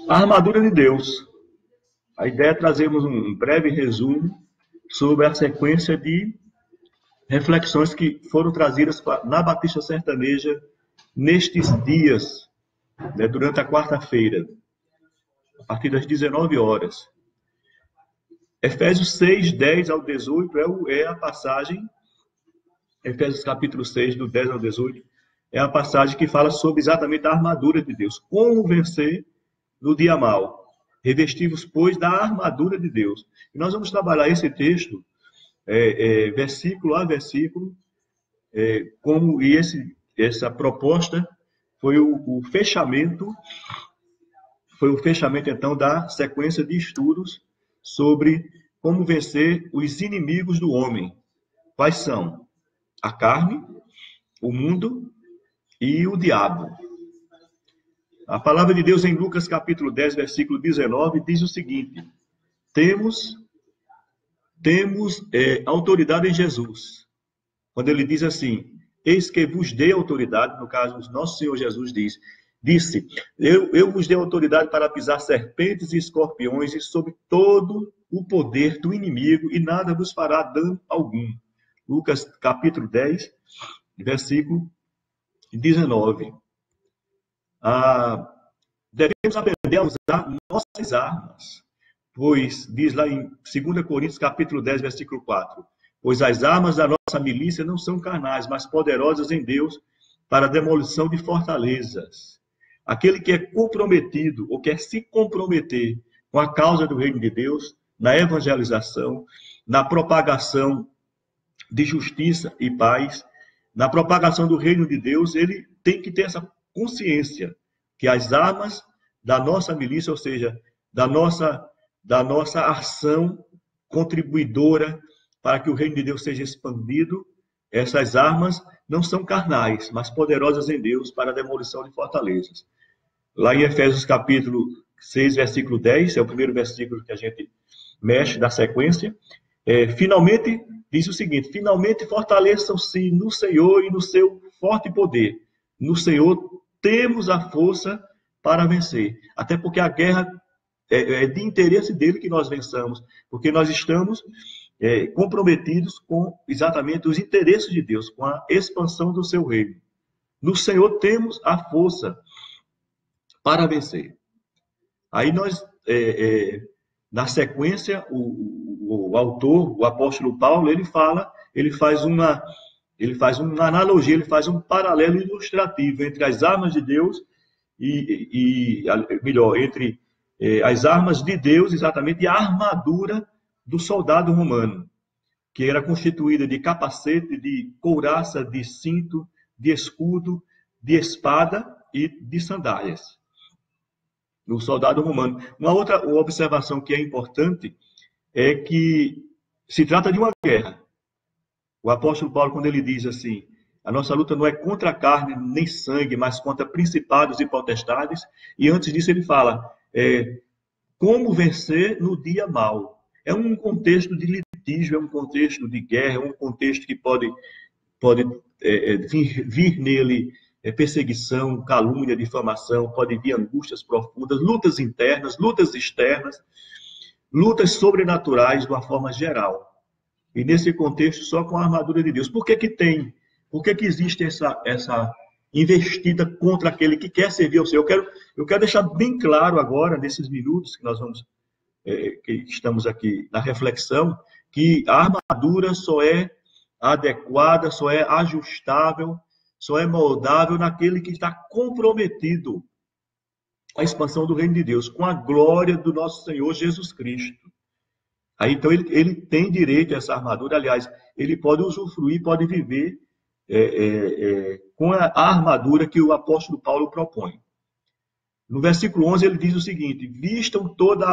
A armadura de Deus. A ideia é trazermos um breve resumo sobre a sequência de reflexões que foram trazidas na Batista Sertaneja nestes dias, né, durante a quarta-feira, a partir das 19 horas. Efésios 6, 10 ao 18 é a passagem, Efésios capítulo 6, do 10 ao 18, é a passagem que fala sobre exatamente a armadura de Deus. Como vencer no dia mau. Revestivos, pois, da armadura de Deus. E nós vamos trabalhar esse texto, versículo a versículo, essa proposta foi o fechamento, então, da sequência de estudos sobre como vencer os inimigos do homem. Quais são? A carne, o mundo e o diabo. A palavra de Deus em Lucas capítulo 10, versículo 19, diz o seguinte: Temos autoridade em Jesus. Quando ele diz assim, eis que vos dei autoridade, no caso, nosso Senhor Jesus disse, eu vos dei autoridade para pisar serpentes e escorpiões e sobre todo o poder do inimigo e nada vos fará dano algum. Lucas capítulo 10, versículo 19. Devemos aprender a usar nossas armas, pois, diz lá em 2 Coríntios capítulo 10, versículo 4, pois as armas da nossa milícia não são carnais, mas poderosas em Deus para a demolição de fortalezas. Aquele que é comprometido ou quer se comprometer com a causa do reino de Deus, na evangelização, na propagação de justiça e paz, na propagação do reino de Deus, ele tem que ter essa consciência que as armas da nossa milícia, ou seja, da nossa ação contribuidora para que o reino de Deus seja expandido, essas armas não são carnais, mas poderosas em Deus para a demolição de fortalezas. Lá em Efésios capítulo 6, versículo 10, é o primeiro versículo que a gente mexe da sequência, finalmente, diz o seguinte, finalmente fortaleçam-se no Senhor e no seu forte poder. No Senhor temos a força para vencer. Até porque a guerra é de interesse dele que nós vençamos, porque nós estamos comprometidos com exatamente os interesses de Deus, com a expansão do seu reino. No Senhor temos a força para vencer. Aí nós, na sequência, o autor, o apóstolo Paulo, ele faz uma analogia, ele faz um paralelo ilustrativo entre as armas de Deus entre as armas de Deus, exatamente, e a armadura do soldado romano, que era constituída de capacete, de couraça, de cinto, de escudo, de espada e de sandálias. O soldado romano. Uma outra observação que é importante é que se trata de uma guerra. O apóstolo Paulo, quando ele diz assim, a nossa luta não é contra a carne nem sangue, mas contra principados e potestades. E antes disso ele fala, como vencer no dia mau. É um contexto de litígio, é um contexto de guerra, é um contexto que pode vir nele perseguição, calúnia, difamação, pode vir angústias profundas, lutas internas, lutas externas, lutas sobrenaturais de uma forma geral. E nesse contexto, só com a armadura de Deus. Por que existe essa investida contra aquele que quer servir ao Senhor? Eu quero deixar bem claro agora, nesses minutos que nós que estamos aqui na reflexão, que a armadura só é adequada, só é ajustável, só é moldável naquele que está comprometido com a expansão do reino de Deus, com a glória do nosso Senhor Jesus Cristo. Aí, então, ele tem direito a essa armadura. Aliás, ele pode usufruir, pode viver com a armadura que o apóstolo Paulo propõe. No versículo 11, ele diz o seguinte, vistam toda a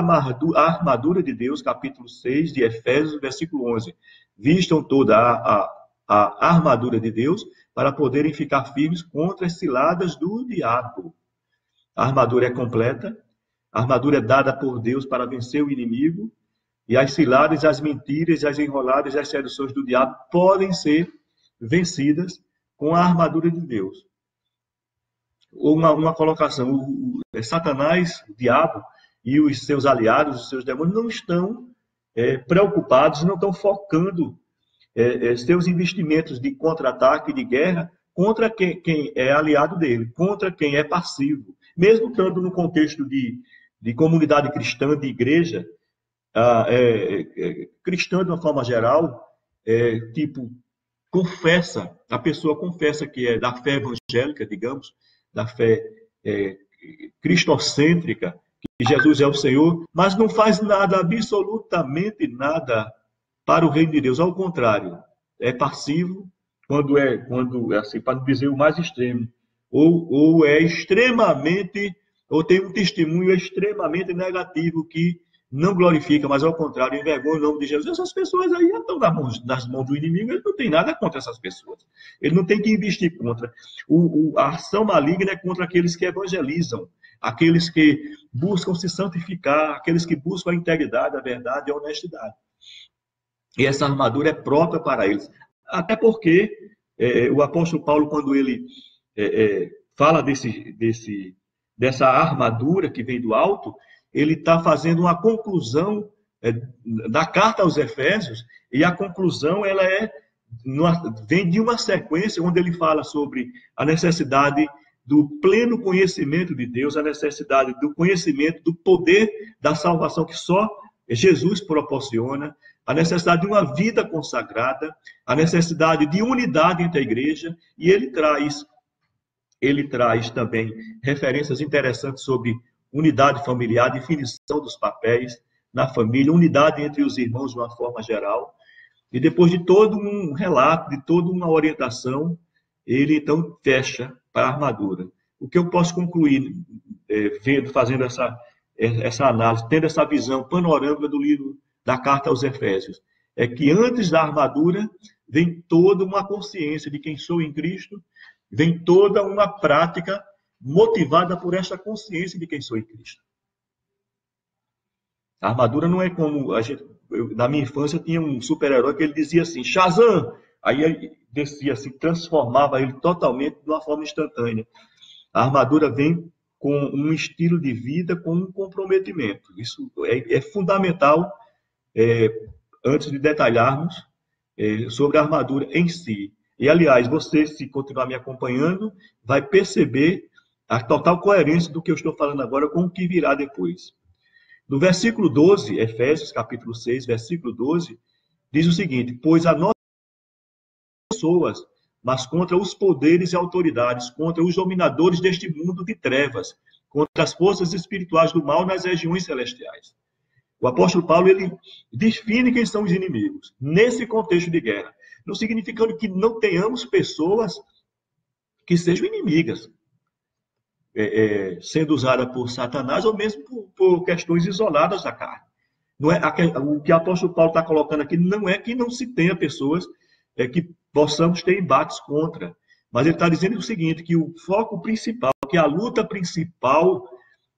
armadura de Deus, capítulo 6 de Efésios, versículo 11. Vistam toda a armadura de Deus para poderem ficar firmes contra as ciladas do diabo. A armadura é completa, a armadura é dada por Deus para vencer o inimigo, e as ciladas, as mentiras, as enroladas, as seduções do diabo podem ser vencidas com a armadura de Deus. Ou uma colocação, Satanás, o diabo e os seus aliados, os seus demônios, não estão preocupados, não estão focando seus investimentos de contra-ataque, de guerra, contra quem é aliado dele, contra quem é passivo. Mesmo estando no contexto de comunidade cristã, de igreja, cristã de uma forma geral, tipo, a pessoa confessa que é da fé evangélica, digamos, da fé cristocêntrica, que Jesus é o Senhor, mas não faz nada, absolutamente nada, para o reino de Deus. Ao contrário, é passivo quando assim, para não dizer o mais extremo, ou é extremamente, ou tem um testemunho extremamente negativo que não glorifica, mas ao contrário, envergonha o nome de Jesus. Essas pessoas aí estão nas mãos do inimigo, ele não tem nada contra essas pessoas. Ele não tem que investir contra. A ação maligna é contra aqueles que evangelizam, aqueles que buscam se santificar, aqueles que buscam a integridade, a verdade e a honestidade. E essa armadura é própria para eles. Até porque o apóstolo Paulo, quando ele fala dessa armadura que vem do alto, ele está fazendo uma conclusão da carta aos Efésios, e a conclusão vem de uma sequência onde ele fala sobre a necessidade do pleno conhecimento de Deus, a necessidade do conhecimento do poder da salvação que só Jesus proporciona, a necessidade de uma vida consagrada, a necessidade de unidade entre a igreja, e ele traz também referências interessantes sobre unidade familiar, definição dos papéis na família, unidade entre os irmãos de uma forma geral. E depois de todo um relato, de toda uma orientação, ele então fecha para a armadura. O que eu posso concluir, fazendo essa análise, tendo essa visão panorâmica do livro da carta aos Efésios, é que antes da armadura vem toda uma consciência de quem sou em Cristo, vem toda uma prática motivada por esta consciência de quem sou em Cristo. A armadura não é como na minha infância tinha um super-herói que ele dizia assim, Shazam! Aí ele descia assim, transformava ele totalmente de uma forma instantânea. A armadura vem com um estilo de vida, com um comprometimento. Isso é fundamental antes de detalharmos sobre a armadura em si. E, aliás, você, se continuar me acompanhando, vai perceber a total coerência do que eu estou falando agora com o que virá depois. No versículo 12, Efésios, capítulo 6, versículo 12, diz o seguinte, pois a nossa pessoas, mas contra os poderes e autoridades, contra os dominadores deste mundo de trevas, contra as forças espirituais do mal nas regiões celestiais. O apóstolo Paulo, ele define quem são os inimigos, nesse contexto de guerra, não significando que não tenhamos pessoas que sejam inimigas, sendo usada por Satanás ou mesmo por questões isoladas da carne. Não é, o que o apóstolo Paulo está colocando aqui não é que não se tenha pessoas que possamos ter embates contra, mas ele está dizendo o seguinte, que o foco principal, que a luta principal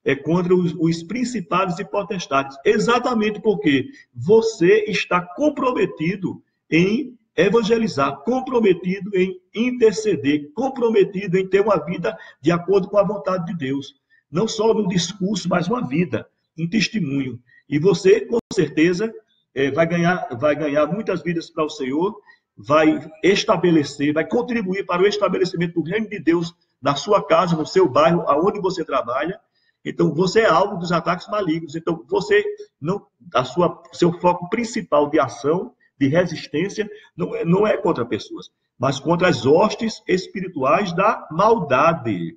é contra os principados e potestades, exatamente porque você está comprometido em evangelizar, comprometido em interceder, comprometido em ter uma vida de acordo com a vontade de Deus. Não só no discurso, mas uma vida, um testemunho. E você, com certeza, vai ganhar muitas vidas para o Senhor, vai estabelecer, vai contribuir para o estabelecimento do reino de Deus na sua casa, no seu bairro, aonde você trabalha. Então, você é alvo dos ataques malignos. Então, seu foco principal de ação, de resistência, não é contra pessoas, mas contra as hostes espirituais da maldade.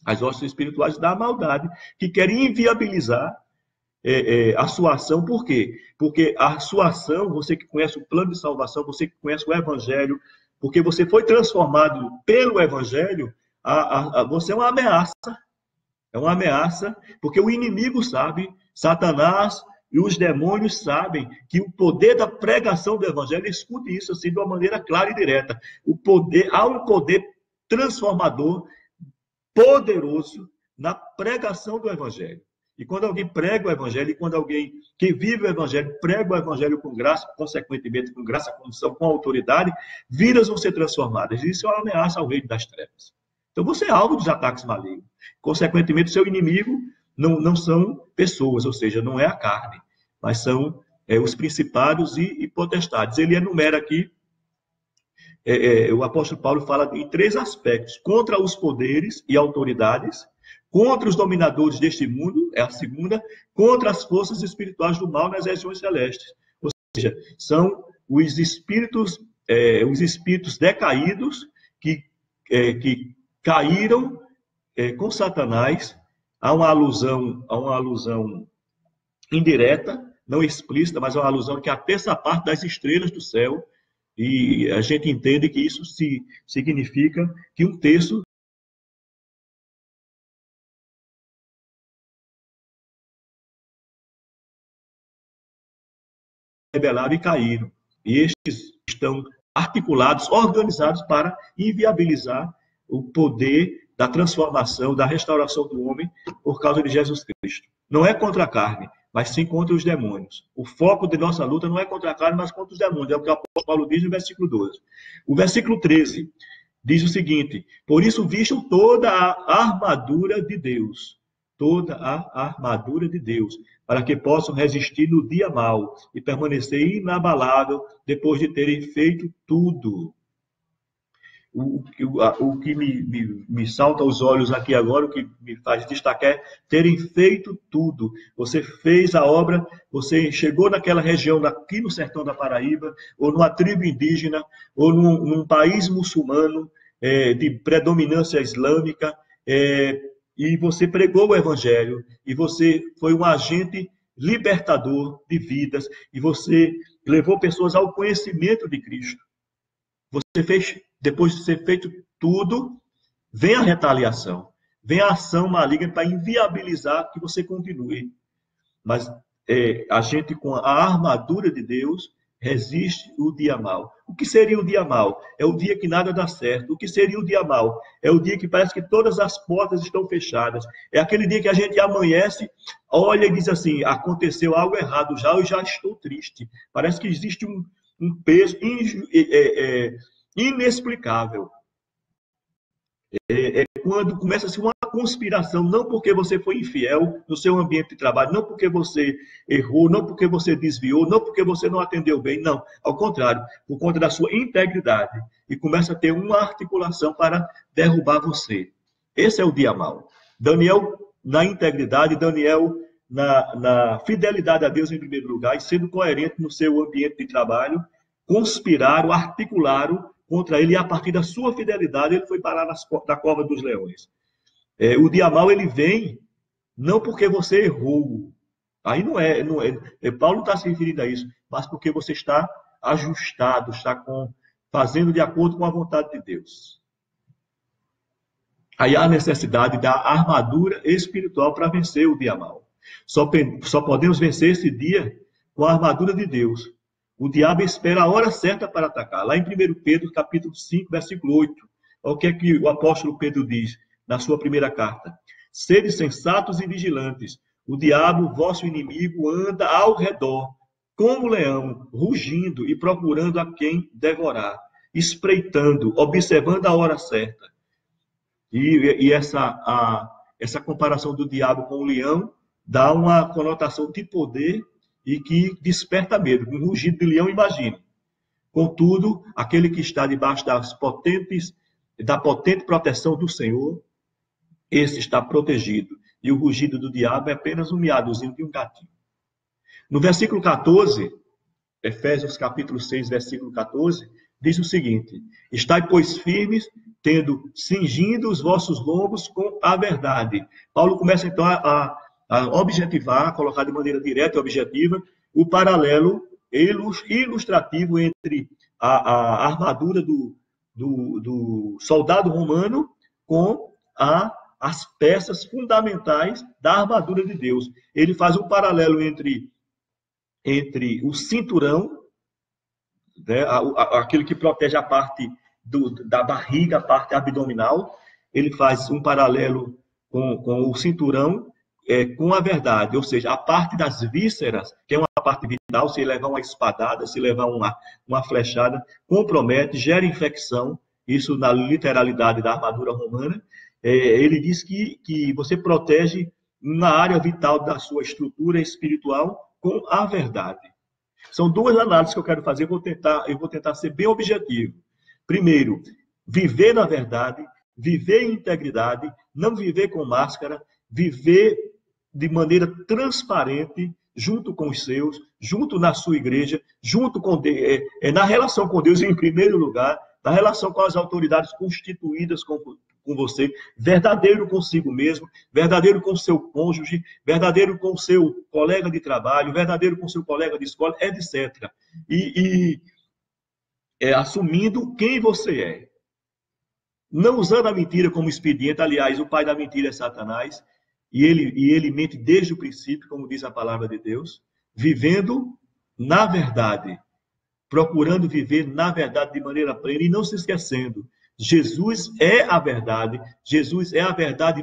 As hostes espirituais da maldade, que querem inviabilizar a sua ação. Por quê? Porque a sua ação, você que conhece o plano de salvação, você que conhece o Evangelho, porque você foi transformado pelo Evangelho, você é uma ameaça. É uma ameaça, porque o inimigo sabe, Satanás e os demônios sabem que o poder da pregação do Evangelho, escute isso assim de uma maneira clara e direta, há um poder transformador, poderoso, na pregação do Evangelho. E quando alguém prega o Evangelho, e quando alguém que vive o Evangelho, prega o Evangelho com graça, consequentemente com graça, com unção, com autoridade, vidas vão ser transformadas. Isso é uma ameaça ao reino das trevas. Então você é alvo dos ataques malignos. Consequentemente, seu inimigo não são pessoas, ou seja, não é a carne, mas são os principados e potestades. Ele enumera aqui, o apóstolo Paulo fala em 3 aspectos: contra os poderes e autoridades, contra os dominadores deste mundo, é a segunda, contra as forças espirituais do mal nas regiões celestes. Ou seja, são os espíritos decaídos que caíram com Satanás. Há uma alusão indireta, não explícita, mas é uma alusão que é a terça parte das estrelas do céu, e a gente entende que isso significa que um terço rebelaram e caíram. E estes estão articulados, organizados para inviabilizar o poder da transformação, da restauração do homem por causa de Jesus Cristo. Não é contra a carne, mas sim contra os demônios. O foco de nossa luta não é contra a carne, mas contra os demônios. É o que o apóstolo Paulo diz no versículo 12. O versículo 13 diz o seguinte: por isso vistam toda a armadura de Deus. Toda a armadura de Deus, para que possam resistir no dia mau e permanecer inabalável depois de terem feito tudo. O que me salta aos olhos aqui agora, o que me faz destacar é terem feito tudo. Você fez a obra, você chegou naquela região, aqui no sertão da Paraíba, ou numa tribo indígena, ou num país muçulmano, de predominância islâmica, e você pregou o evangelho, e você foi um agente libertador de vidas, e você levou pessoas ao conhecimento de Cristo. Você fez, depois de ter feito tudo, vem a retaliação, vem a ação maligna para inviabilizar que você continue. Mas a gente, com a armadura de Deus, resiste o dia mau. O que seria o dia mau? É o dia que nada dá certo. O que seria o dia mau? É o dia que parece que todas as portas estão fechadas. É aquele dia que a gente amanhece, olha e diz assim: aconteceu algo errado já, eu já estou triste. Parece que existe um peso inexplicável. Quando começa-se uma conspiração, não porque você foi infiel no seu ambiente de trabalho, não porque você errou, não porque você desviou, não porque você não atendeu bem, não. Ao contrário, por conta da sua integridade. E começa a ter uma articulação para derrubar você. Esse é o dia mau. Daniel, na integridade, Daniel, na fidelidade a Deus em primeiro lugar, e sendo coerente no seu ambiente de trabalho, conspiraram, articularam contra ele, e a partir da sua fidelidade ele foi parar na cova dos leões. O dia mau, ele vem não porque você errou. Aí não é. Paulo não está se referindo a isso, mas porque você está ajustado, está fazendo de acordo com a vontade de Deus. Aí há a necessidade da armadura espiritual para vencer o dia mau. Só podemos vencer esse dia com a armadura de Deus. O diabo espera a hora certa para atacar. Lá em 1 Pedro, capítulo 5, versículo 8, olha o que é que o apóstolo Pedro diz na sua primeira carta: sede sensatos e vigilantes. O diabo, vosso inimigo, anda ao redor, como leão, rugindo e procurando a quem devorar, espreitando, observando a hora certa. E essa comparação do diabo com o leão dá uma conotação de poder e que desperta medo. Um rugido de leão, imagine. Contudo, aquele que está debaixo da potente proteção do Senhor, esse está protegido. E o rugido do diabo é apenas um miadozinho de um gatinho. No versículo 14, Efésios capítulo 6, versículo 14, diz o seguinte: estai, pois, firmes, cingindo os vossos lombos com a verdade. Paulo começa, então, a objetivar, a colocar de maneira direta e objetiva o paralelo ilustrativo entre a armadura do soldado romano com as peças fundamentais da armadura de Deus. Ele faz um paralelo entre o cinturão, né, aquele que protege a parte da barriga, a parte abdominal. Ele faz um paralelo com o cinturão, com a verdade, ou seja, a parte das vísceras, que é uma parte vital. Se levar uma espadada, se levar uma flechada, compromete, gera infecção, isso na literalidade da armadura romana, ele diz que você protege uma área vital da sua estrutura espiritual com a verdade. São duas análises que eu quero fazer, eu vou tentar ser bem objetivo. Primeiro, viver na verdade, viver em integridade, não viver com máscara, viver de maneira transparente, junto com os seus, junto na sua igreja, junto com na relação com Deus em primeiro lugar, na relação com as autoridades constituídas com você, verdadeiro consigo mesmo, verdadeiro com o seu cônjuge, verdadeiro com o seu colega de trabalho, verdadeiro com o seu colega de escola, etc. Assumindo quem você é. Não usando a mentira como expediente, aliás, o pai da mentira é Satanás, e ele mente desde o princípio, como diz a palavra de Deus, vivendo na verdade, procurando viver na verdade de maneira plena e não se esquecendo. Jesus é a verdade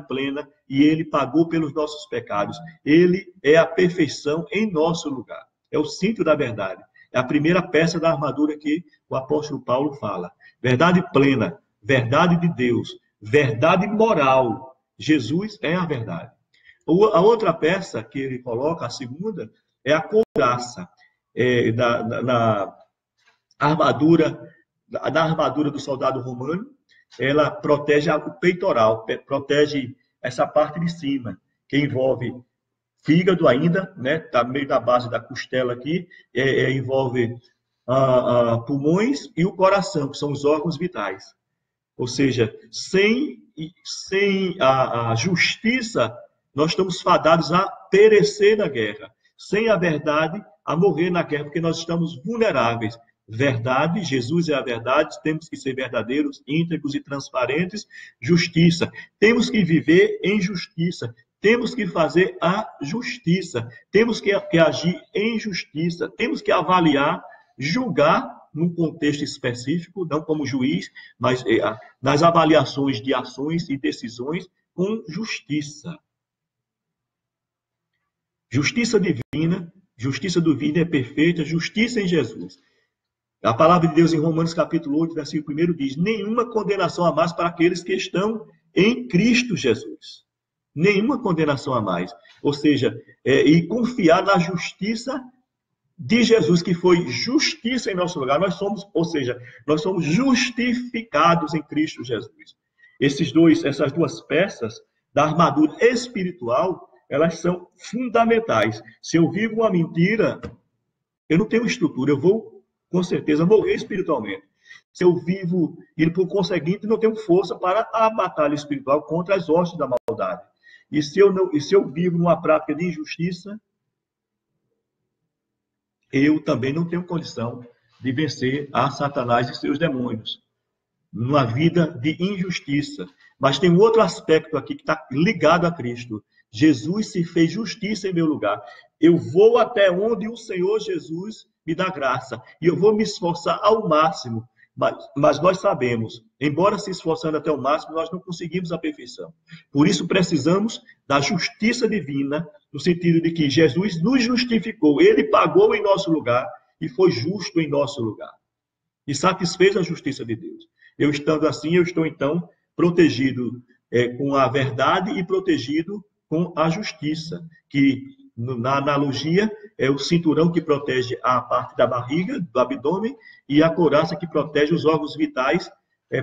plena e ele pagou pelos nossos pecados. Ele é a perfeição em nosso lugar. É o cinto da verdade. É a primeira peça da armadura que o apóstolo Paulo fala. Verdade plena, verdade de Deus, verdade moral. Jesus é a verdade. A outra peça que ele coloca, a segunda, é a couraça na armadura do soldado romano. Ela protege o peitoral, protege essa parte de cima, que envolve fígado ainda, né? Tá meio da base da costela aqui, envolve pulmões e o coração, que são os órgãos vitais. Ou seja, sem a justiça, nós estamos fadados a perecer na guerra. Sem a verdade, a morrer na guerra, porque nós estamos vulneráveis. Verdade, Jesus é a verdade, temos que ser verdadeiros, íntegros e transparentes. Justiça, temos que viver em justiça, temos que fazer a justiça, temos que agir em justiça, temos que avaliar, julgar num contexto específico, não como juiz, mas nas avaliações de ações e decisões com justiça. Justiça divina é perfeita, justiça em Jesus. A palavra de Deus em Romanos capítulo 8, versículo 1 diz: nenhuma condenação a mais para aqueles que estão em Cristo Jesus. Nenhuma condenação a mais. Ou seja, e confiar na justiça de Jesus, que foi justiça em nosso lugar. Nós somos justificados em Cristo Jesus. Essas duas peças da armadura espiritual, elas são fundamentais. Se eu vivo uma mentira, eu não tenho estrutura, eu vou, com certeza, morrer espiritualmente. Se eu vivo, e por conseguinte, não tenho força para a batalha espiritual contra as hostes da maldade. E se eu vivo numa prática de injustiça, eu também não tenho condição de vencer a Satanás e seus demônios. Numa vida de injustiça. Mas tem um outro aspecto aqui que está ligado a Cristo. Jesus se fez justiça em meu lugar. Eu vou até onde o Senhor Jesus me dá graça. E eu vou me esforçar ao máximo. Mas nós sabemos, embora se esforçando até o máximo, nós não conseguimos a perfeição. Por isso precisamos da justiça divina, no sentido de que Jesus nos justificou. Ele pagou em nosso lugar e foi justo em nosso lugar. E satisfez a justiça de Deus. Eu estando assim, eu estou então protegido com a verdade e protegido com a justiça, que na analogia é o cinturão que protege a parte da barriga, do abdômen, e a couraça que protege os órgãos vitais,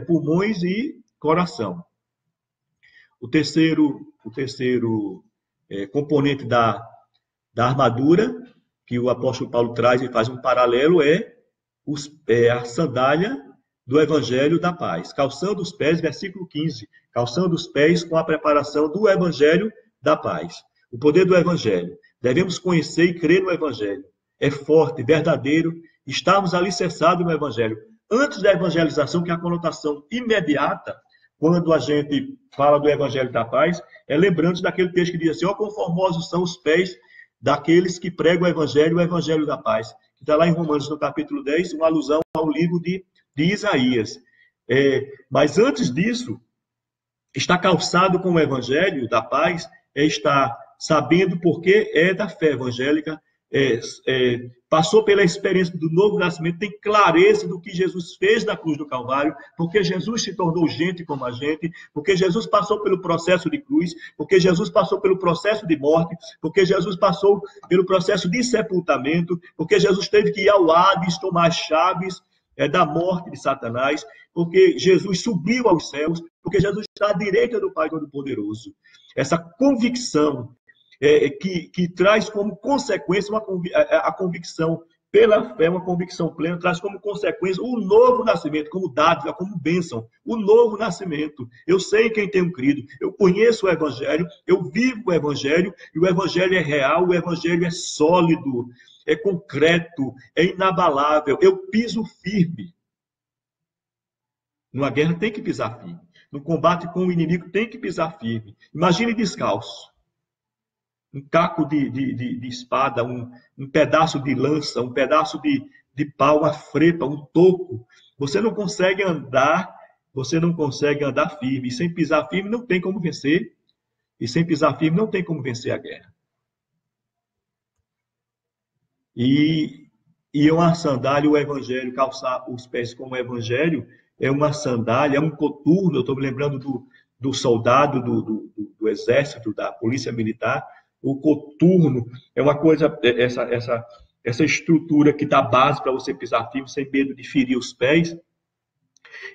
pulmões e coração. O terceiro componente da armadura, que o apóstolo Paulo traz e faz um paralelo, a sandália do Evangelho da Paz. Calçando os pés, versículo 15. Calçando os pés com a preparação do Evangelho da Paz. O poder do Evangelho. Devemos conhecer e crer no Evangelho. É forte, verdadeiro. Estamos alicerçados no Evangelho. Antes da evangelização, que é a conotação imediata, quando a gente fala do Evangelho da Paz, lembrando daquele texto que diz assim: ó, quão formosos são os pés daqueles que pregam o Evangelho da Paz. Que está lá em Romanos, no capítulo 10, uma alusão ao livro de Isaías. Mas antes disso, estar calçado com o Evangelho da Paz é estar sabendo porque é da fé evangélica, passou pela experiência do novo nascimento, tem clareza do que Jesus fez na cruz do Calvário, porque Jesus se tornou gente como a gente, porque Jesus passou pelo processo de cruz, porque Jesus passou pelo processo de morte, porque Jesus passou pelo processo de sepultamento, porque Jesus teve que ir ao Hades tomar as chaves da morte de Satanás, porque Jesus subiu aos céus, porque Jesus está à direita do Pai Todo-Poderoso. Essa convicção que traz como consequência a convicção pela fé, uma convicção plena, traz como consequência o novo nascimento, como dádiva, como bênção, o novo nascimento. Eu sei quem tenho crido, eu conheço o Evangelho, eu vivo o Evangelho, e o Evangelho é real, o Evangelho é sólido, é concreto, é inabalável. Eu piso firme. Numa guerra tem que pisar firme. No combate com o inimigo tem que pisar firme. Imagine descalço. Um caco de espada, um pedaço de lança, um pedaço de pau, uma frepa, um toco. Você não consegue andar firme. E sem pisar firme não tem como vencer. E sem pisar firme não tem como vencer a guerra. E uma sandália, o evangelho, calçar os pés com o evangelho, é uma sandália, é um coturno. Eu estou me lembrando do soldado do exército, da polícia militar. O coturno é uma coisa, essa estrutura que dá base para você pisar firme, sem medo de ferir os pés,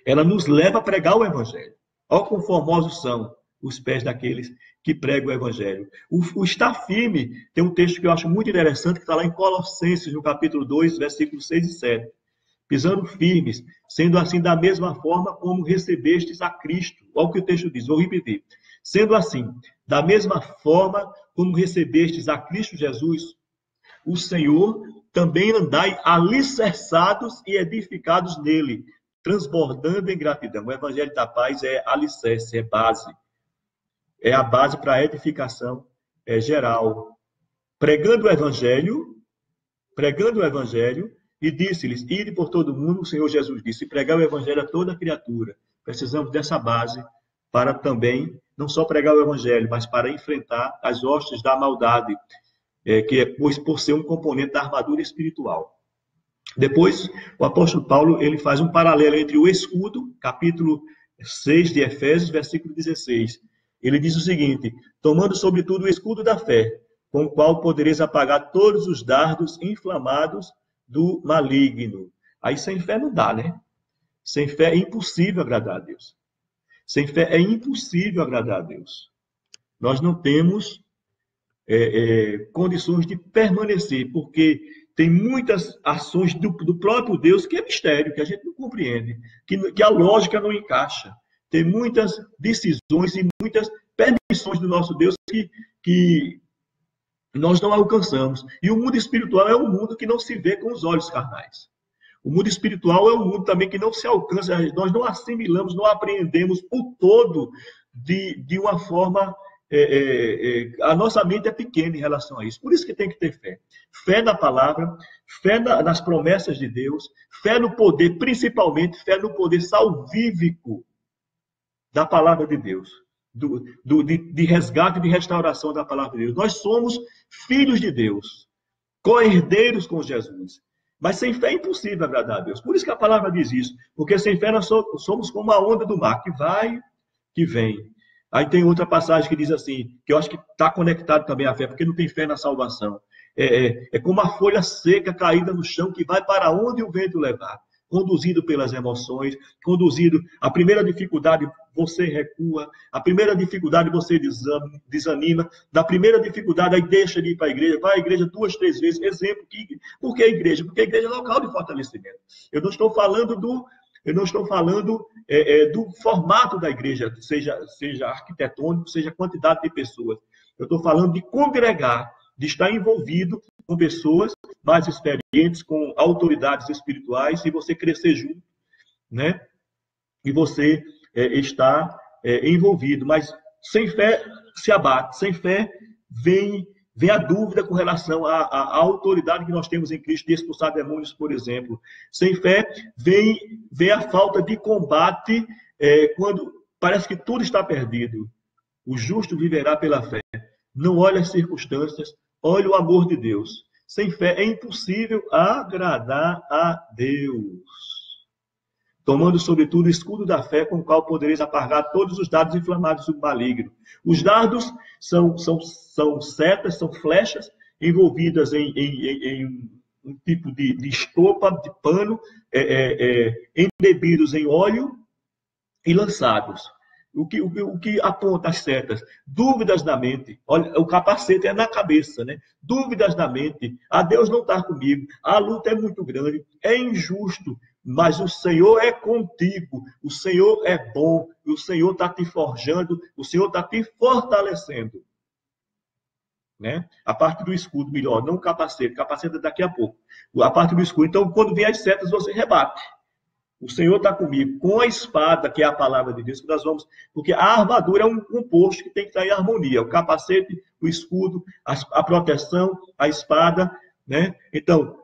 ela nos leva a pregar o evangelho. Ó, quão formosos são os pés daqueles que pregam o evangelho. O estar firme, tem um texto que eu acho muito interessante, que está lá em Colossenses, no capítulo 2, versículos 6 e 7. Pisando firmes, sendo assim da mesma forma como recebestes a Cristo. Olha o que o texto diz, vou repetir. Sendo assim, da mesma forma como recebestes a Cristo Jesus, o Senhor, também andai alicerçados e edificados nele, transbordando em gratidão. O Evangelho da Paz é alicerce, é base. É a base para a edificação geral. Pregando o Evangelho, e disse-lhes, ide por todo mundo, o Senhor Jesus disse, pregar o Evangelho a toda criatura. Precisamos dessa base para também, não só pregar o Evangelho, mas para enfrentar as hostes da maldade, que é por ser um componente da armadura espiritual. Depois, o apóstolo Paulo ele faz um paralelo entre o escudo, capítulo 6 de Efésios, versículo 16. Ele diz o seguinte, tomando sobretudo o escudo da fé, com o qual podereis apagar todos os dardos inflamados do maligno. Aí sem fé não dá, né? Sem fé é impossível agradar a Deus. Sem fé é impossível agradar a Deus. Nós não temos condições de permanecer, porque tem muitas ações do próprio Deus que é mistério, que a gente não compreende, que a lógica não encaixa. Tem muitas decisões e muitas permissões do nosso Deus que nós não alcançamos. E o mundo espiritual é um mundo que não se vê com os olhos carnais. O mundo espiritual é um mundo também que não se alcança, nós não assimilamos, não apreendemos o todo de uma forma... a nossa mente é pequena em relação a isso. Por isso que tem que ter fé. Fé na palavra, fé nas promessas de Deus, fé no poder, principalmente fé no poder salvífico da palavra de Deus, de resgate e de restauração da palavra de Deus. Nós somos filhos de Deus, co-herdeiros com Jesus. Mas sem fé é impossível agradar a Deus. Por isso que a palavra diz isso. Porque sem fé nós somos como a onda do mar, que vai, que vem. Aí tem outra passagem que diz assim, que eu acho que está conectado também à fé, porque não tem fé na salvação. É como a folha seca caída no chão, que vai para onde o vento levar. Conduzido pelas emoções, conduzido... A primeira dificuldade, você recua. A primeira dificuldade, você desanima. Da primeira dificuldade, aí deixa de ir para a igreja. Vai à igreja 2, 3 vezes. Exemplo, por que a igreja? Porque a igreja é local de fortalecimento. Eu não estou falando do formato da igreja, seja arquitetônico, seja quantidade de pessoas. Eu estou falando de congregar, de estar envolvido com pessoas mais experientes, com autoridades espirituais, e você crescer junto, né? E você está envolvido. Mas sem fé se abate, sem fé vem a dúvida com relação à autoridade que nós temos em Cristo de expulsar demônios, por exemplo. Sem fé vem a falta de combate quando parece que tudo está perdido. O justo viverá pela fé. Não olhe as circunstâncias, olhe o amor de Deus. Sem fé é impossível agradar a Deus. Tomando, sobretudo, o escudo da fé, com o qual podereis apagar todos os dardos inflamados do maligno. Os dardos são setas, são flechas envolvidas em um tipo de estopa, de pano, embebidos em óleo e lançados. O que aponta as setas? Dúvidas na mente. Olha, o capacete é na cabeça, né? Dúvidas na mente. Ah, Deus não está comigo. A luta é muito grande. É injusto. Mas o Senhor é contigo. O Senhor é bom. O Senhor está te forjando. O Senhor está te fortalecendo. Né? A parte do escudo, melhor, não o capacete. Capacete é daqui a pouco. A parte do escudo. Então, quando vier as setas, você rebate. O Senhor está comigo, com a espada, que é a palavra de Deus, que nós vamos... Porque a armadura é um composto que tem que estar em harmonia. O capacete, o escudo, a proteção, a espada, né? Então,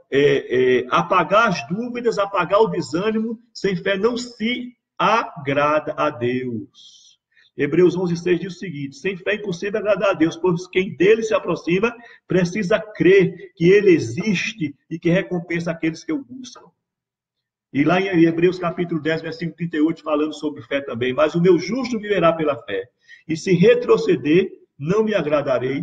apagar as dúvidas, apagar o desânimo, sem fé não se agrada a Deus. Hebreus 11:6 diz o seguinte: sem fé é impossível agradar a Deus, pois quem dele se aproxima precisa crer que ele existe e que recompensa aqueles que o buscam. E lá em Hebreus capítulo 10, versículo 38, falando sobre fé também. Mas o meu justo viverá pela fé. E se retroceder, não me agradarei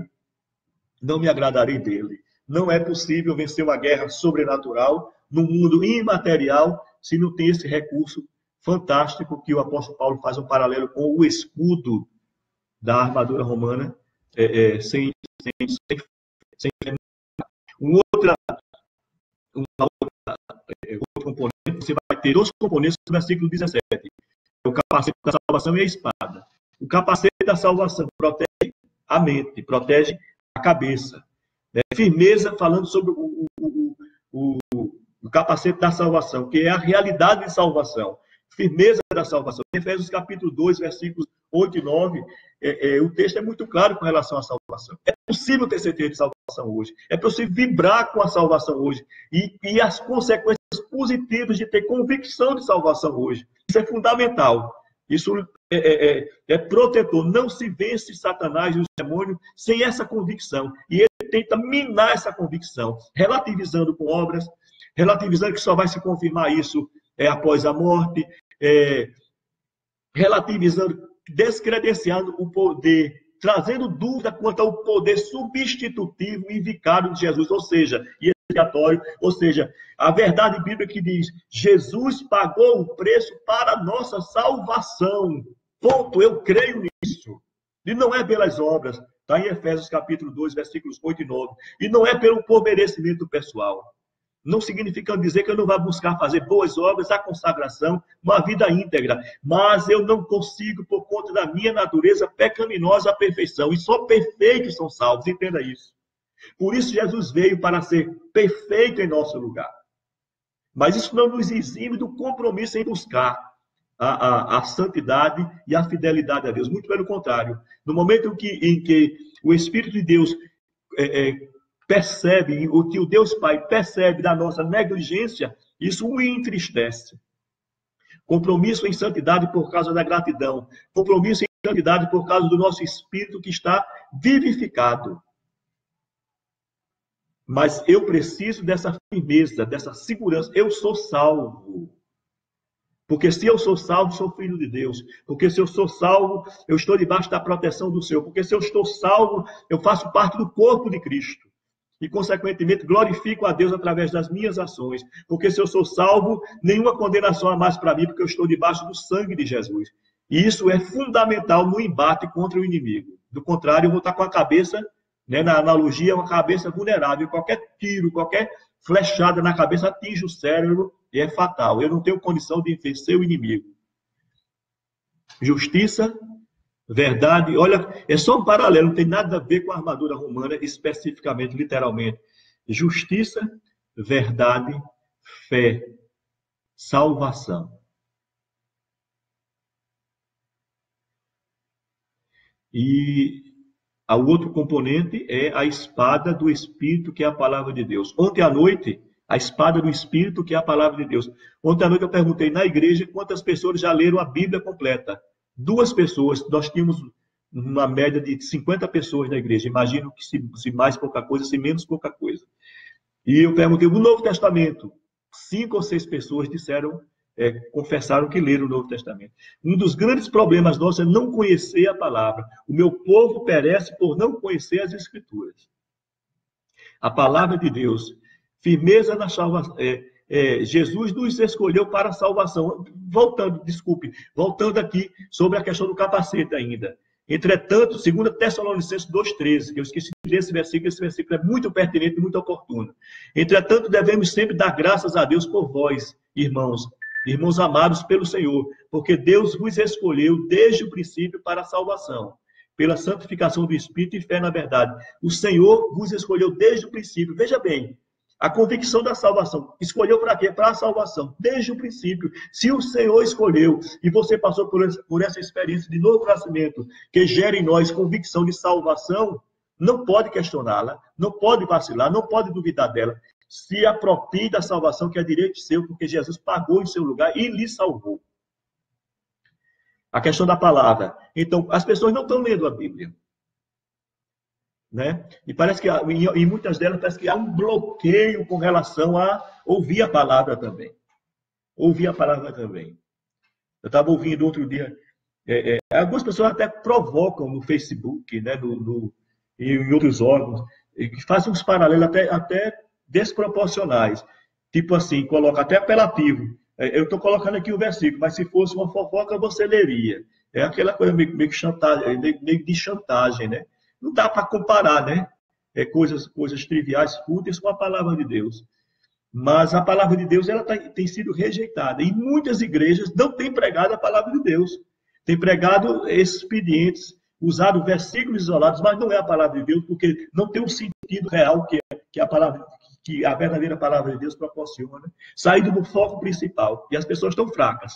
dele. Não é possível vencer uma guerra sobrenatural no mundo imaterial se não tem esse recurso fantástico que o apóstolo Paulo faz um paralelo com o escudo da armadura romana, sem outro componente. Você vai ter dois componentes do versículo 17. O capacete da salvação e a espada. O capacete da salvação protege a mente, protege a cabeça. Né? Firmeza, falando sobre o capacete da salvação, que é a realidade de salvação. Firmeza da salvação. Em Efésios capítulo 2, versículos 8 e 9, o texto é muito claro com relação à salvação. É possível ter certeza de salvação hoje. É possível vibrar com a salvação hoje. E as consequências positivas de ter convicção de salvação hoje. Isso é fundamental. Isso é protetor. Não se vence Satanás e os demônios sem essa convicção. E ele tenta minar essa convicção, relativizando com obras, relativizando que só vai se confirmar isso após a morte, relativizando, descredenciando o poder, trazendo dúvida quanto ao poder substitutivo e vicário de Jesus, ou seja, expiatório, ou seja, a verdade bíblica que diz: Jesus pagou o preço para a nossa salvação. Ponto, eu creio nisso. E não é pelas obras, está em Efésios capítulo 2, versículos 8 e 9. E não é por merecimento pessoal. Não significa dizer que eu não vou buscar fazer boas obras, a consagração, uma vida íntegra. Mas eu não consigo, por conta da minha natureza pecaminosa, a perfeição. E só perfeitos são salvos, entenda isso. Por isso Jesus veio para ser perfeito em nosso lugar. Mas isso não nos exime do compromisso em buscar a santidade e a fidelidade a Deus. Muito pelo contrário. No momento em que o Espírito de Deus percebe, o que o Deus Pai percebe da nossa negligência, isso o entristece. Compromisso em santidade por causa da gratidão. Compromisso em santidade por causa do nosso espírito que está vivificado. Mas eu preciso dessa firmeza, dessa segurança. Eu sou salvo. Porque se eu sou salvo, sou filho de Deus. Porque se eu sou salvo, eu estou debaixo da proteção do Senhor. Porque se eu estou salvo, eu faço parte do corpo de Cristo. E, consequentemente, glorifico a Deus através das minhas ações. Porque se eu sou salvo, nenhuma condenação há mais para mim, porque eu estou debaixo do sangue de Jesus. E isso é fundamental no embate contra o inimigo. Do contrário, eu vou estar com a cabeça, na analogia, uma cabeça vulnerável. Qualquer tiro, qualquer flechada na cabeça atinge o cérebro e é fatal. Eu não tenho condição de vencer o inimigo. Justiça, verdade, olha, é só um paralelo, não tem nada a ver com a armadura romana especificamente, literalmente. Justiça, verdade, fé, salvação. E o outro componente é a espada do Espírito, que é a palavra de Deus. Ontem à noite, a espada do Espírito, que é a palavra de Deus. Ontem à noite eu perguntei na igreja quantas pessoas já leram a Bíblia completa. 2 pessoas, nós tínhamos uma média de 50 pessoas na igreja. Imagino que se mais pouca coisa, se menos pouca coisa. E eu perguntei, o Novo Testamento, 5 ou 6 pessoas disseram, confessaram que leram o Novo Testamento. Um dos grandes problemas nossos é não conhecer a palavra. O meu povo perece por não conhecer as Escrituras. A palavra de Deus, firmeza na salvação. Jesus nos escolheu para a salvação. Voltando aqui sobre a questão do capacete ainda. Entretanto, 2 Tessalonicenses 2,13, que eu esqueci de ler esse versículo é muito pertinente e muito oportuno. Entretanto, devemos sempre dar graças a Deus por vós, irmãos amados pelo Senhor, porque Deus vos escolheu desde o princípio para a salvação, pela santificação do Espírito e fé na verdade. O Senhor vos escolheu desde o princípio. Veja bem, a convicção da salvação. Escolheu para quê? Para a salvação, desde o princípio. Se o Senhor escolheu e você passou por essa experiência de novo nascimento, que gera em nós convicção de salvação, não pode questioná-la, não pode vacilar, não pode duvidar dela. Se aproprie da salvação, que é direito seu, porque Jesus pagou em seu lugar e lhe salvou. A questão da palavra. Então, as pessoas não estão lendo a Bíblia. Né? E parece que em muitas delas parece que há um bloqueio com relação a ouvir a palavra também. Ouvir a palavra também. Eu estava ouvindo outro dia, algumas pessoas até provocam no Facebook, né, e em outros órgãos, que fazem uns paralelos até desproporcionais. Tipo assim, coloca até apelativo. Eu estou colocando aqui o versículo, mas se fosse uma fofoca, você leria. É aquela coisa meio de chantagem, né? Não dá para comparar, né? Coisas triviais, fúteis com a palavra de Deus. Mas a palavra de Deus ela tem sido rejeitada. E muitas igrejas não têm pregado a palavra de Deus. Têm pregado expedientes, usado versículos isolados, mas não é a palavra de Deus, porque não tem um sentido real que a verdadeira palavra de Deus proporciona. Saído do foco principal. E as pessoas estão fracas.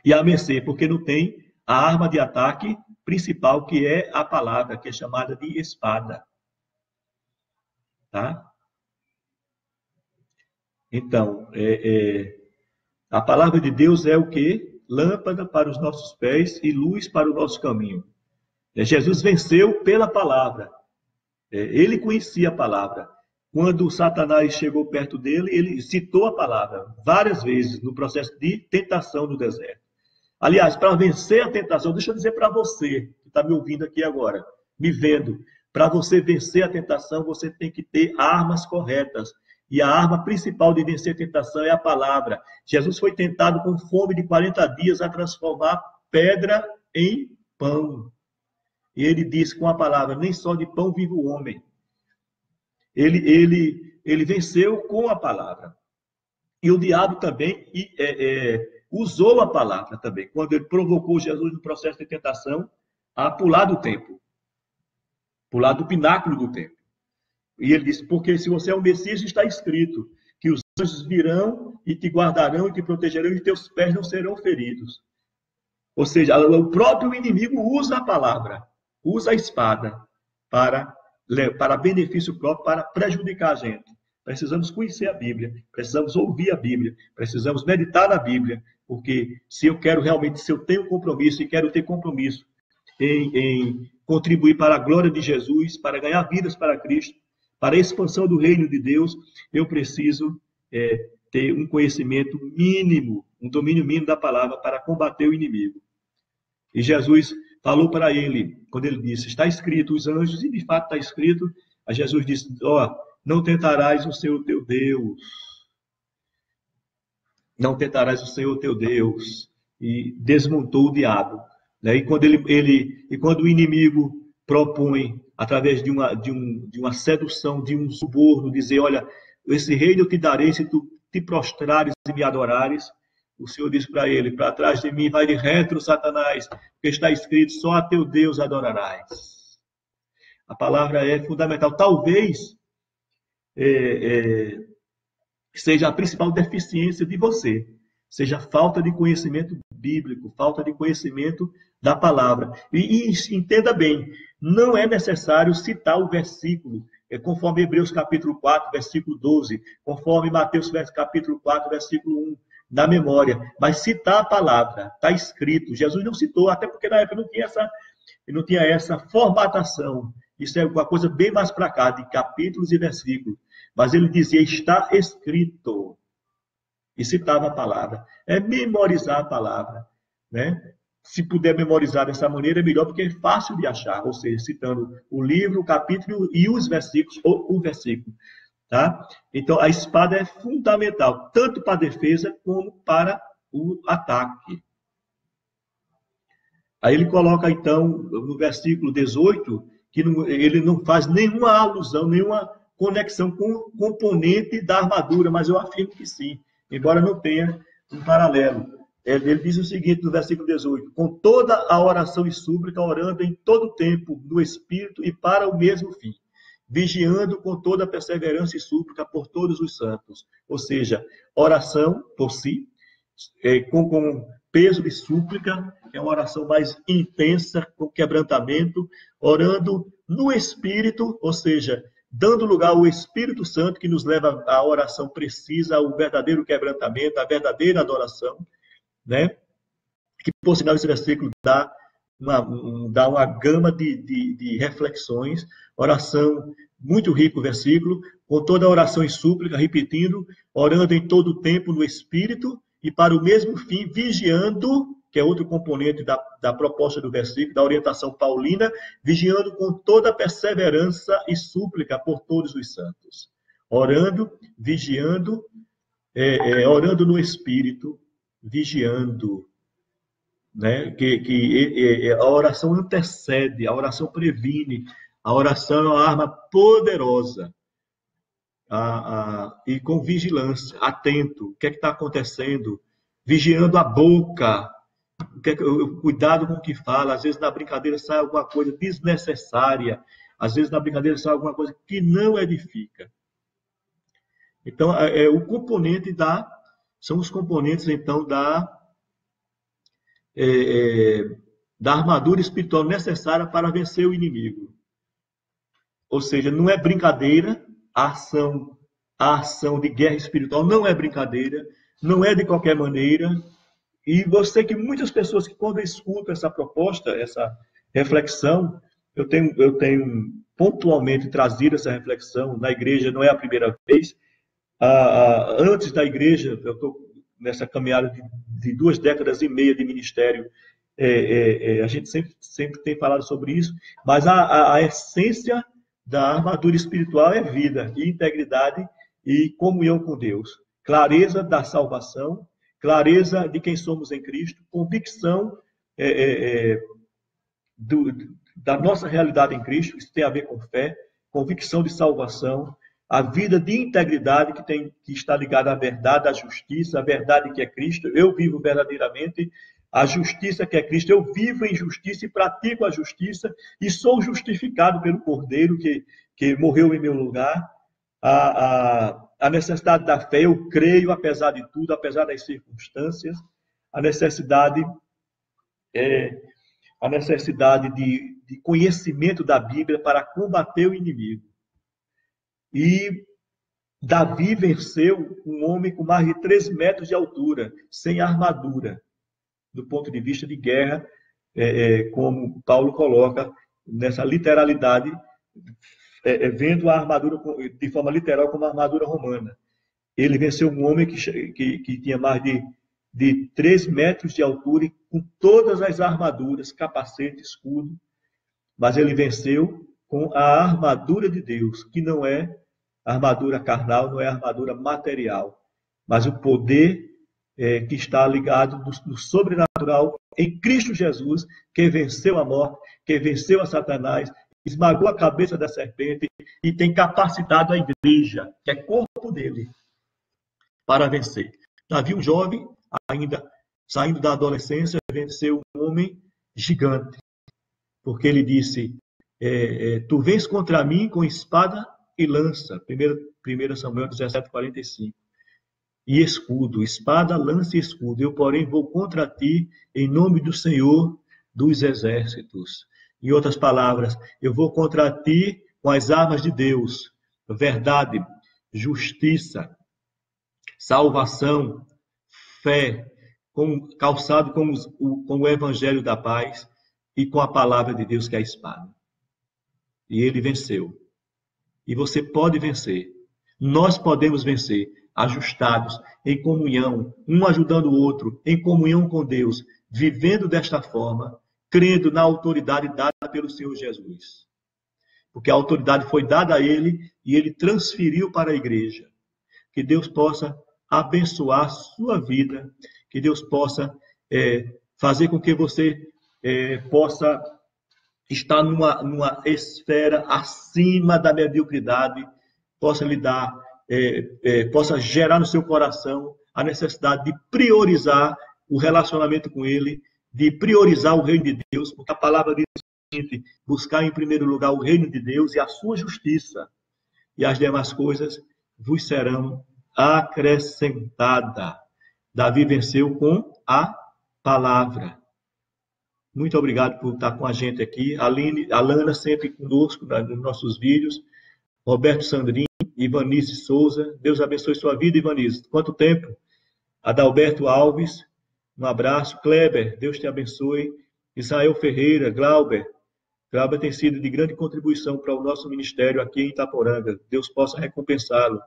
E a mercê, porque não tem a arma de ataque principal, que é a palavra, que é chamada de espada. Tá? Então, a palavra de Deus é o quê? Lâmpada para os nossos pés e luz para o nosso caminho. Jesus venceu pela palavra. Ele conhecia a palavra. Quando Satanás chegou perto dele, ele citou a palavra várias vezes no processo de tentação no deserto. Aliás, para vencer a tentação, deixa eu dizer para você, que está me ouvindo aqui agora, me vendo, para você vencer a tentação, você tem que ter armas corretas. E a arma principal de vencer a tentação é a palavra. Jesus foi tentado com fome de 40 dias a transformar pedra em pão. E ele disse com a palavra, nem só de pão vive o homem. Ele venceu com a palavra. E o diabo também usou a palavra também, quando ele provocou Jesus no processo de tentação a pular do templo, pular do pináculo do templo. E ele disse, porque se você é o Messias, está escrito que os anjos virão e te guardarão e te protegerão e teus pés não serão feridos. Ou seja, o próprio inimigo usa a palavra, usa a espada para benefício próprio, para prejudicar a gente. Precisamos conhecer a Bíblia, precisamos ouvir a Bíblia, precisamos meditar na Bíblia, porque se eu tenho compromisso e quero ter compromisso em contribuir para a glória de Jesus, para ganhar vidas para Cristo, para a expansão do reino de Deus, eu preciso ter um conhecimento mínimo, um domínio mínimo da palavra para combater o inimigo. E Jesus falou para ele, quando ele disse, está escrito os anjos, e de fato está escrito, a Jesus disse, não tentarás o Senhor teu Deus. Não tentarás o Senhor teu Deus. E desmontou o diabo. Né? E quando o inimigo propõe, através de uma sedução, de um suborno, dizer, olha, esse reino eu te darei se tu te prostrares e me adorares, o Senhor diz para ele, para trás de mim, vai de retro, Satanás, porque está escrito, só a teu Deus adorarás. A palavra é fundamental. Talvez seja a principal deficiência de você, seja a falta de conhecimento bíblico, falta de conhecimento da palavra. E entenda bem, não é necessário citar o versículo, conforme Hebreus capítulo 4, versículo 12, conforme Mateus capítulo 4, versículo 1, na memória, mas citar a palavra, está escrito. Jesus não citou, até porque na época não tinha essa formatação. Isso é uma coisa bem mais para cá, de capítulos e versículos. mas ele dizia, está escrito. E citava a palavra. É memorizar a palavra, né? Se puder memorizar dessa maneira, é melhor, porque é fácil de achar. Ou seja, citando o livro, o capítulo e os versículos, ou o versículo. Tá? Então, a espada é fundamental, tanto para a defesa como para o ataque. Aí ele coloca, então, no versículo 18, que ele não faz nenhuma alusão, nenhuma conexão com o componente da armadura, mas eu afirmo que sim, embora não tenha um paralelo. Ele diz o seguinte no versículo 18: com toda a oração e súplica, orando em todo tempo no Espírito e para o mesmo fim, vigiando com toda a perseverança e súplica por todos os santos. Ou seja, oração por si, com peso de súplica, é uma oração mais intensa, com quebrantamento, orando no Espírito, ou seja, dando lugar ao Espírito Santo, que nos leva à oração precisa, ao verdadeiro quebrantamento, à verdadeira adoração, né? Que, por sinal, esse versículo dá uma gama de reflexões, oração, muito rico o versículo, com toda a oração e súplica, repetindo, orando em todo o tempo no Espírito, e para o mesmo fim, vigiando, que é outro componente da proposta do versículo, da orientação paulina, vigiando com toda a perseverança e súplica por todos os santos. Orando, vigiando, orando no Espírito, vigiando, né? Que a oração antecede, a oração previne, a oração é uma arma poderosa, e com vigilância, atento, o que é que está acontecendo, vigiando a boca, cuidado com o que fala, às vezes na brincadeira sai alguma coisa desnecessária, às vezes na brincadeira sai alguma coisa que não edifica. Então, o componente são os componentes, então, da armadura espiritual necessária para vencer o inimigo. Ou seja, não é brincadeira, a ação de guerra espiritual não é brincadeira, não é de qualquer maneira. E você que muitas pessoas que quando escutam essa proposta, essa reflexão, eu tenho pontualmente trazido essa reflexão na igreja, não é a primeira vez. Antes da igreja, eu estou nessa caminhada de 2 décadas e meia de ministério, a gente sempre tem falado sobre isso, mas a essência da armadura espiritual é vida e integridade e comunhão com Deus. Clareza da salvação, clareza de quem somos em Cristo, convicção da nossa realidade em Cristo, isso tem a ver com fé, convicção de salvação, a vida de integridade que está ligada à verdade, à justiça, à verdade que é Cristo. Eu vivo verdadeiramente a justiça que é Cristo. Eu vivo em justiça e pratico a justiça e sou justificado pelo Cordeiro que morreu em meu lugar. A necessidade da fé, eu creio, apesar de tudo, apesar das circunstâncias. A necessidade de conhecimento da Bíblia para combater o inimigo. E Davi venceu um homem com mais de 3 metros de altura, sem armadura, do ponto de vista de guerra, como Paulo coloca nessa literalidade, vendo a armadura de forma literal como a armadura romana. Ele venceu um homem que tinha mais de 3 metros de altura e com todas as armaduras, capacete, escudo, mas ele venceu com a armadura de Deus, que não é armadura carnal, não é armadura material, mas o poder que está ligado no sobrenatural em Cristo Jesus, que venceu a morte, que venceu a Satanás, esmagou a cabeça da serpente e tem capacitado a igreja, que é corpo dele, para vencer. Davi, um jovem, ainda saindo da adolescência, venceu um homem gigante, porque ele disse, tu vens contra mim com espada e lança, 1 Samuel 17:45, e escudo, espada, lança e escudo, eu, porém, vou contra ti em nome do Senhor dos Exércitos. Em outras palavras, eu vou contra ti com as armas de Deus, verdade, justiça, salvação, fé, calçado com o evangelho da paz e com a palavra de Deus, que é a espada. E ele venceu. E você pode vencer. Nós podemos vencer ajustados, em comunhão, um ajudando o outro, em comunhão com Deus, vivendo desta forma, crendo na autoridade dada pelo Senhor Jesus. Porque a autoridade foi dada a ele e ele transferiu para a igreja. Que Deus possa abençoar a sua vida, que Deus possa fazer com que você possa estar numa esfera acima da mediocridade, possa lhe dar, possa gerar no seu coração a necessidade de priorizar o relacionamento com Ele, de priorizar o reino de Deus, porque a palavra diz o seguinte: buscar em primeiro lugar o reino de Deus e a sua justiça, e as demais coisas vos serão acrescentadas. Davi venceu com a palavra. Muito obrigado por estar com a gente aqui. A Lana sempre conosco nos nossos vídeos. Roberto Sandrin, Ivanice Souza. Deus abençoe sua vida, Ivanice. Quanto tempo? Adalberto Alves, um abraço. Kleber, Deus te abençoe. Israel Ferreira, Glauber. Glauber tem sido de grande contribuição para o nosso ministério aqui em Itaporanga. Deus possa recompensá-lo.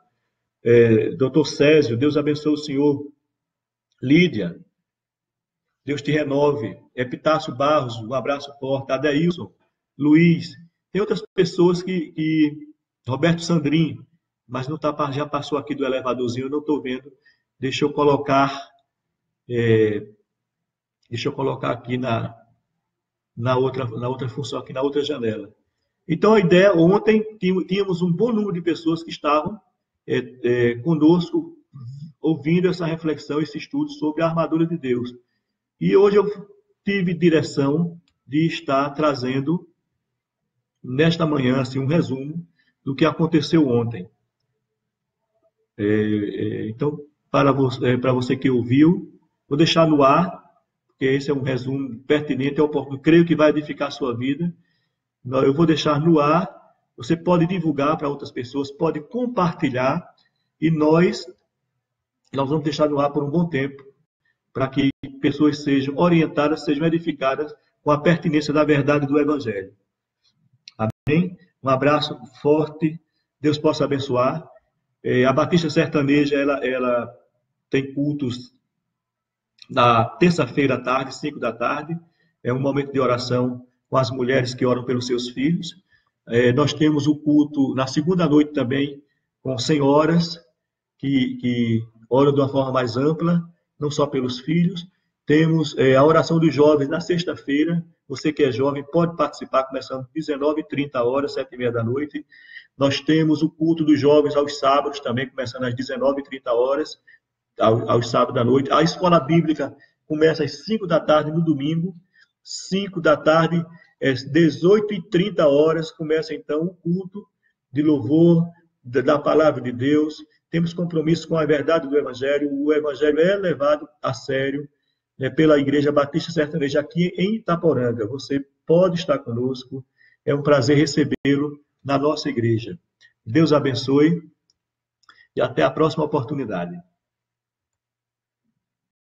Doutor Césio, Deus abençoe o senhor. Lídia, Deus te renove. Epitácio Barros, um abraço forte. Adeilson, Luiz. Tem outras pessoas que Roberto Sandrin, mas não tá, já passou aqui do elevadorzinho, eu não estou vendo. Deixa eu colocar aqui na outra função, aqui na outra janela. Então, a ideia, ontem tínhamos um bom número de pessoas que estavam conosco, ouvindo essa reflexão, esse estudo sobre a armadura de Deus. E hoje eu tive direção de estar trazendo, nesta manhã, assim, um resumo do que aconteceu ontem. Então, para você que ouviu, vou deixar no ar, porque esse é um resumo pertinente, creio que vai edificar a sua vida. Eu vou deixar no ar, você pode divulgar para outras pessoas, pode compartilhar, e nós vamos deixar no ar por um bom tempo, para que pessoas sejam orientadas, sejam edificadas com a pertinência da verdade do Evangelho. Amém? Um abraço forte, Deus possa abençoar. A Batista Sertaneja, ela tem cultos na terça-feira à tarde, 5 da tarde. É um momento de oração com as mulheres que oram pelos seus filhos. Nós temos o culto na segunda noite também, com senhoras que oram de uma forma mais ampla, não só pelos filhos. Temos a oração dos jovens na sexta-feira. Você que é jovem pode participar, começando às 19h30, 7h30 da noite. Nós temos o culto dos jovens aos sábados, também começando às 19h30, aos sábados da noite. A escola bíblica começa às 5 da tarde no domingo. 5 da tarde, às 18h30, começa então o culto de louvor da palavra de Deus. Temos compromisso com a verdade do Evangelho. O Evangelho é levado a sério pela Igreja Batista Sertaneja aqui em Itaporanga. Você pode estar conosco. É um prazer recebê-lo na nossa igreja. Deus abençoe e até a próxima oportunidade.